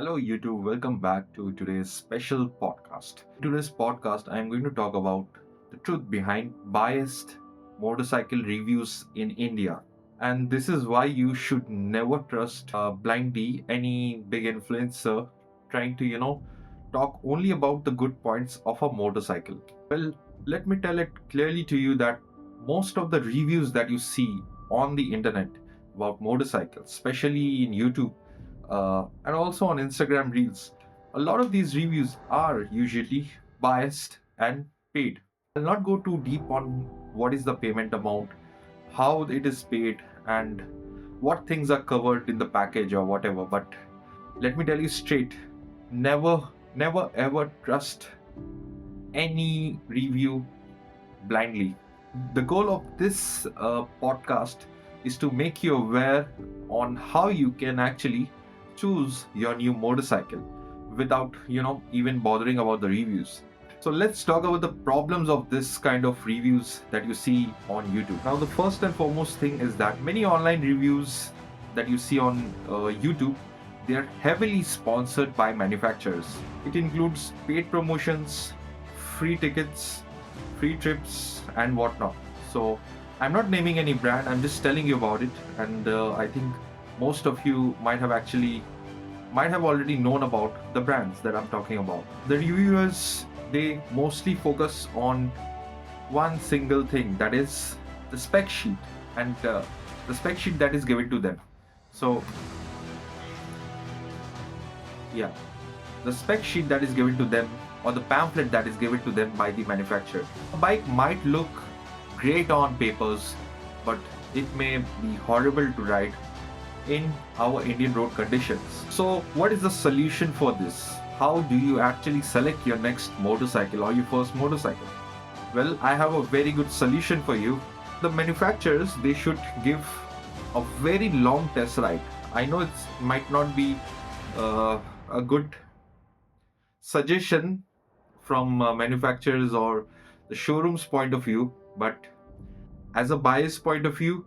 Hello, YouTube. Welcome back to today's special podcast. In today's podcast, I'm going to talk about the truth behind biased motorcycle reviews in India. And this is why you should never trust blindly any big influencer trying to, talk only about the good points of a motorcycle. Well, let me tell it clearly to you that most of the reviews that you see on the internet about motorcycles, especially in YouTube, and also on Instagram Reels. A lot of these reviews are usually biased and paid. I'll not go too deep on what is the payment amount, how it is paid, and what things are covered in the package or whatever. But let me tell you straight, never, never ever trust any review blindly. The goal of this podcast is to make you aware on how you can actually choose your new motorcycle without even bothering about the reviews. So let's talk about the problems of this kind of reviews that you see on YouTube. Now, the first and foremost thing is that many online reviews that you see on YouTube, they are heavily sponsored by manufacturers. It includes paid promotions, free tickets, free trips, and whatnot. So I'm not naming any brand, I'm just telling you about it. And I think most of you might have already known about the brands that I'm talking about. The reviewers, they mostly focus on one single thing, that is the spec sheet, and the spec sheet that is given to them. So yeah, the spec sheet that is given to them, or the pamphlet that is given to them by the manufacturer. A bike might look great on papers, but it may be horrible to ride in our Indian road conditions. So what is the solution for this? How do you actually select your next motorcycle or your first motorcycle? Well, I have a very good solution for you. The manufacturers, they should give a very long test ride. I know it might not be a good suggestion from manufacturers or the showroom's point of view, but as a bias point of view,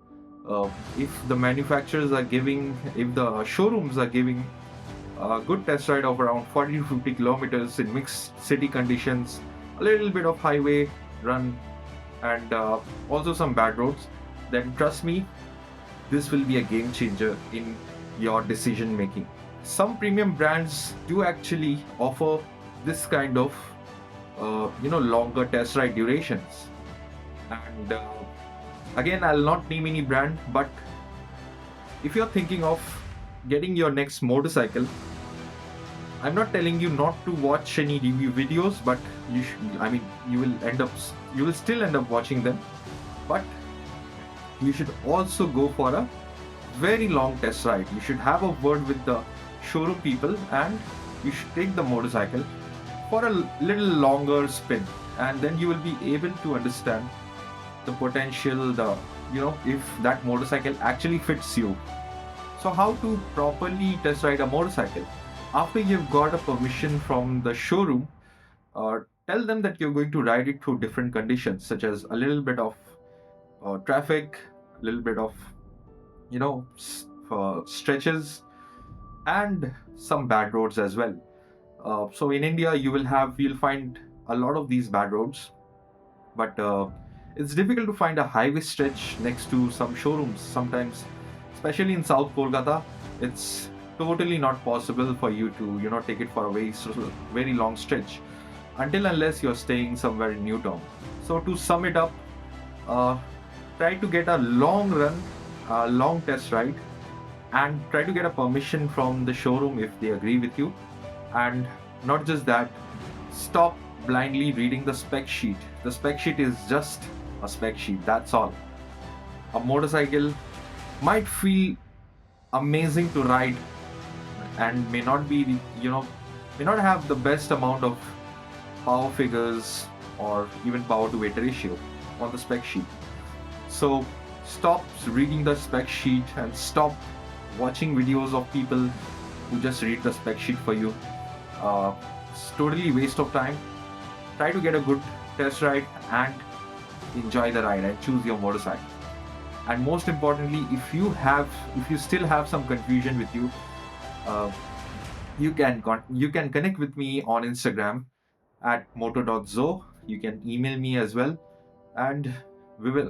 if the showrooms are giving a good test ride of around 40 to 50 kilometers in mixed city conditions, a little bit of highway run, and also some bad roads, then trust me, this will be a game changer in your decision making. Some premium brands do actually offer this kind of longer test ride durations. And again, I'll not name any brand, but if you're thinking of getting your next motorcycle, I'm not telling you not to watch any review videos, but you will still end up watching them, but you should also go for a very long test ride. You should have a word with the showroom people, and you should take the motorcycle for a little longer spin, and then you will be able to understand the potential, if that motorcycle actually fits you. So how to properly test ride a motorcycle? After you've got a permission from the showroom, tell them that you're going to ride it through different conditions, such as a little bit of traffic, a little bit of stretches, and some bad roads as well. So in India, you'll find a lot of these bad roads, but it's difficult to find a highway stretch next to some showrooms sometimes, especially in South Kolkata. It's totally not possible for you to take it for a very long stretch unless you're staying somewhere in Newtown. So to sum it up, try to get a long run, a long test ride, and try to get a permission from the showroom if they agree with you. And not just that, stop blindly reading the spec sheet. The spec sheet is just a spec sheet, that's all. A motorcycle might feel amazing to ride and may not have the best amount of power figures or even power to weight ratio on the spec sheet. So stop reading the spec sheet and stop watching videos of people who just read the spec sheet for you. It's totally waste of time. Try to get a good test ride and enjoy the ride and choose your motorcycle. And most importantly, if you still have some confusion with you, you can connect with me on Instagram at moto.zo. You can email me as well, and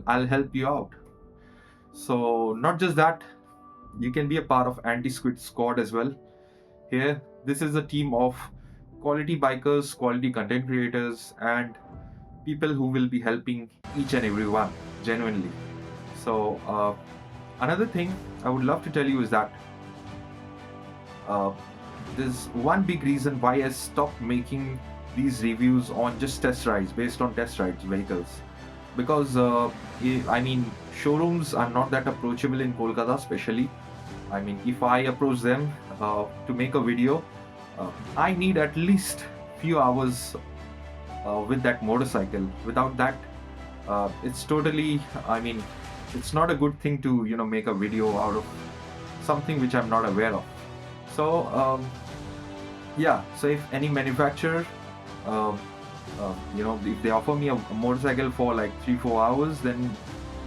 I'll help you out. So not just that, you can be a part of Anti-Squid Squad as well. Here, this is a team of quality bikers, quality content creators, and people who will be helping each and every one genuinely. So another thing I would love to tell you is that uh, there's one big reason why I stopped making these reviews on just test rides, based on test rides vehicles, because I mean, showrooms are not that approachable in Kolkata, especially. I mean, if I approach them to make a video, I need at least few hours with that motorcycle. Without that, it's totally, I mean, it's not a good thing to make a video out of something which I'm not aware of. So yeah, so if any manufacturer, uh, if they offer me a motorcycle for like 3-4 hours, then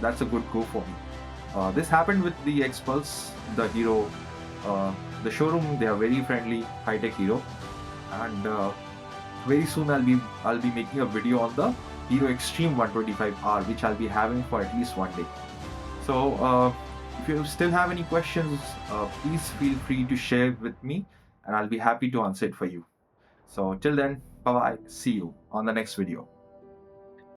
that's a good go for me. This happened with the X-Pulse, the Hero, the showroom. They are very friendly, high-tech Hero, and very soon I'll be making a video on the Hero Extreme 125R, which I'll be having for at least one day. So if you still have any questions, please feel free to share it with me, and I'll be happy to answer it for you. So till then, bye bye. See you on the next video.